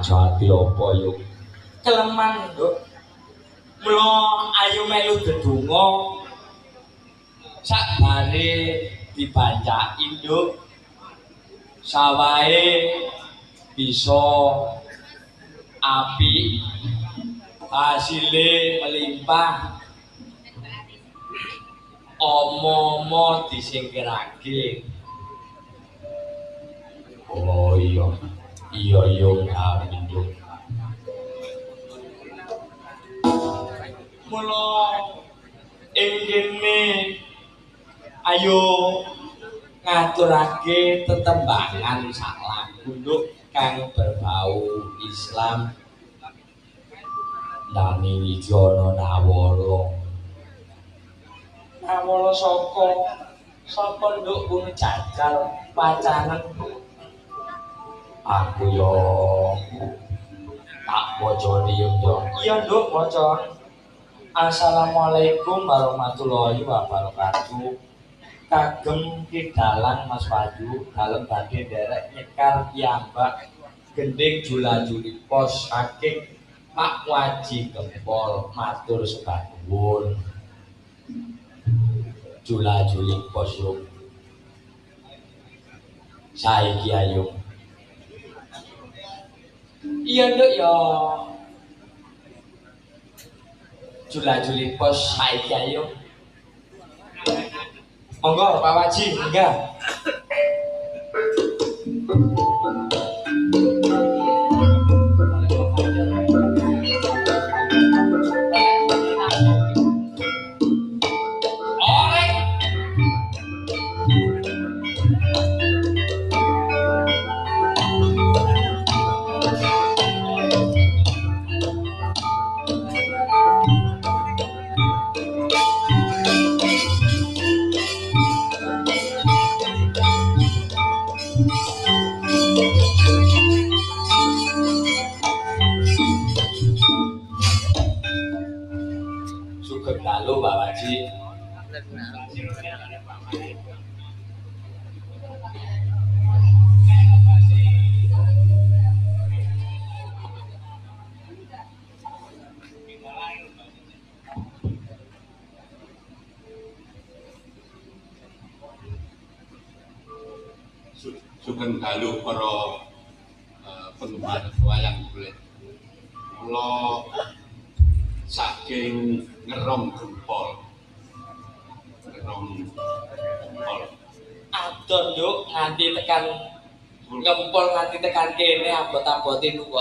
Jati apa yuk? Keleman, Nduk. Mula ayo melu dedonga sakbare dibancaki, Nduk. Sawahe bisa apik, hasile melimpah. Omo-omo disingkirake. Oh iya. Iya yung amin yuk. Mula ing kene ayo ngaturake tetembangan sak lagu, Nduk, kang berbau Islam. Nani wijono nawolo. Nawala saka Nduk pun jajal pacanen. Aku yo tak bojone yung yo. Iya, Nduk, maca. Assalamualaikum warahmatullahi wabarakatuh. Kagem kidalang Mas Wahyu dalem badhe nderek nyekar piyambak gending jula-juli pos saking Pak Waji Gempol, matur sembah nuwun. Jula-juli pos yung. Saiki ayo. Iya, Nduk, ya. Jula-juli pos saiki ayo. Monggo Pak Waji, enggak. Sugeng dalu Pak Waji. Sugeng dalu para penggemar wayang kulit. Kula saking Ngerong Gempol. Ngerong Gempol. Adon, Nduk, nganti tekan ngempol nganti tekan kene abot-abote nuwun.